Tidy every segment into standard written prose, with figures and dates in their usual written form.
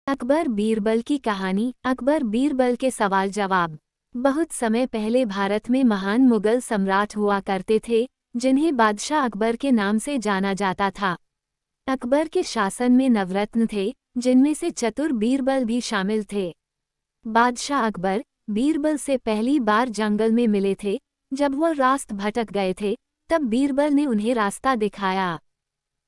अकबर बीरबल की कहानी। अकबर बीरबल के सवाल जवाब। बहुत समय पहले भारत में महान मुगल सम्राट हुआ करते थे, जिन्हें बादशाह अकबर के नाम से जाना जाता था। अकबर के शासन में नवरत्न थे, जिनमें से चतुर बीरबल भी शामिल थे। बादशाह अकबर बीरबल से पहली बार जंगल में मिले थे। जब वह रास्ते भटक गए थे, तब बीरबल ने उन्हें रास्ता दिखाया।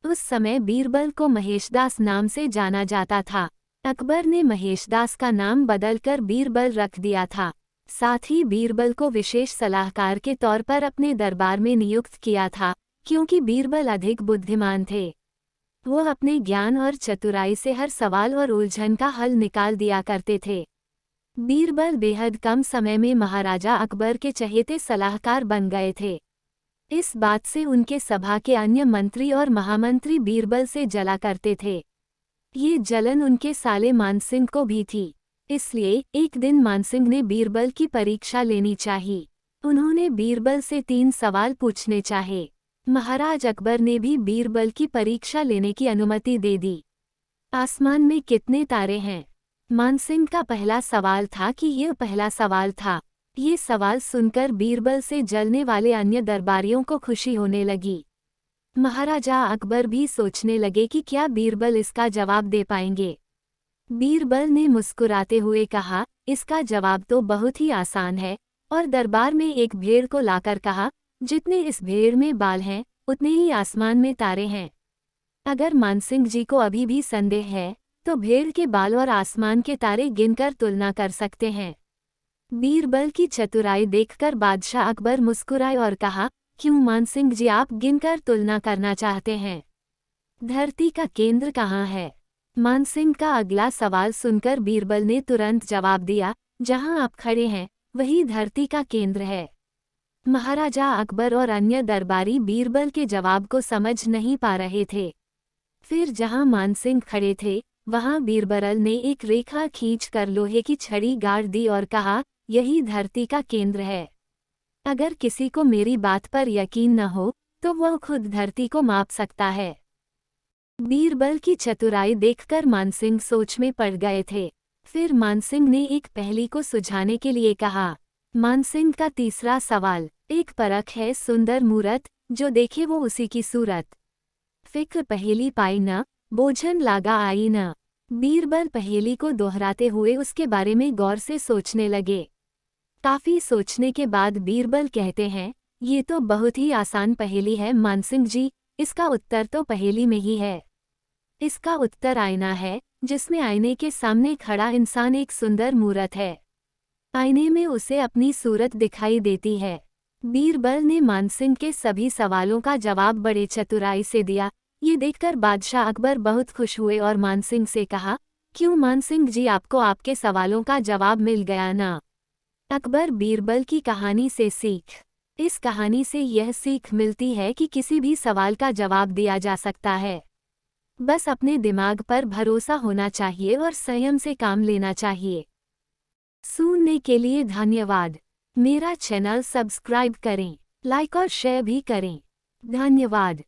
उस समय बीरबल को महेशदास नाम से जाना जाता था। अकबर ने महेशदास का नाम बदलकर बीरबल रख दिया था। साथ ही बीरबल को विशेष सलाहकार के तौर पर अपने दरबार में नियुक्त किया था, क्योंकि बीरबल अधिक बुद्धिमान थे। वो अपने ज्ञान और चतुराई से हर सवाल और उलझन का हल निकाल दिया करते थे। बीरबल बेहद कम समय में महाराजा अकबर के चहेते सलाहकार बन गए थे। इस बात से उनके सभा के अन्य मंत्री और महामंत्री बीरबल से जला करते थे। ये जलन उनके साले मानसिंह को भी थी। इसलिए एक दिन मानसिंह ने बीरबल की परीक्षा लेनी चाहिए। उन्होंने बीरबल से 3 सवाल पूछने चाहे। महाराज अकबर ने भी बीरबल की परीक्षा लेने की अनुमति दे दी। आसमान में कितने तारे हैं? मानसिंह का पहला सवाल था कि यह पहला सवाल था। ये सवाल सुनकर बीरबल से जलने वाले अन्य दरबारियों को खुशी होने लगी। महाराजा अकबर भी सोचने लगे कि क्या बीरबल इसका जवाब दे पाएंगे। बीरबल ने मुस्कुराते हुए कहा, इसका जवाब तो बहुत ही आसान है, और दरबार में एक भेड़ को लाकर कहा, जितने इस भेड़ में बाल हैं, उतने ही आसमान में तारे हैं। अगर मानसिंह जी को अभी भी संदेह है, तो भेड़ के बाल और आसमान के तारे गिनकर तुलना कर सकते हैं। बीरबल की चतुराई देखकर बादशाह अकबर मुस्कुराए और कहा, क्यों मानसिंह जी, आप गिनकर तुलना करना चाहते हैं? धरती का केंद्र कहाँ है? मानसिंह का अगला सवाल सुनकर बीरबल ने तुरंत जवाब दिया, जहाँ आप खड़े हैं, वही धरती का केंद्र है। महाराजा अकबर और अन्य दरबारी बीरबल के जवाब को समझ नहीं पा रहे थे। फिर जहाँ मानसिंह खड़े थे, वहाँ बीरबल ने एक रेखा खींचकर लोहे की छड़ी गाड़ दी और कहा, यही धरती का केंद्र है। अगर किसी को मेरी बात पर यकीन न हो, तो वह खुद धरती को माप सकता है। बीरबल की चतुराई देखकर मानसिंह सोच में पड़ गए थे। फिर मानसिंह ने एक पहेली को सुलझाने के लिए कहा। मानसिंह का तीसरा सवाल, एक परख है सुंदर मूरत, जो देखे वो उसी की सूरत। फिक्र पहेली पाई न, बोझन लागा आई न। बीरबल पहेली को दोहराते हुए उसके बारे में गौर से सोचने लगे। काफी सोचने के बाद बीरबल कहते हैं, ये तो बहुत ही आसान पहेली है मानसिंह जी, इसका उत्तर तो पहेली में ही है। इसका उत्तर आईना है, जिसमें आईने के सामने खड़ा इंसान एक सुंदर मूरत है। आईने में उसे अपनी सूरत दिखाई देती है। बीरबल ने मानसिंह के सभी सवालों का जवाब बड़े चतुराई से दिया। ये देखकर बादशाह अकबर बहुत खुश हुए और मानसिंह से कहा, क्यों मानसिंह जी, आपको आपके सवालों का जवाब मिल गया ना? अकबर बीरबल की कहानी से सीख। इस कहानी से यह सीख मिलती है कि किसी भी सवाल का जवाब दिया जा सकता है। बस अपने दिमाग पर भरोसा होना चाहिए और संयम से काम लेना चाहिए। सुनने के लिए धन्यवाद। मेरा चैनल सब्सक्राइब करें, लाइक और शेयर भी करें। धन्यवाद।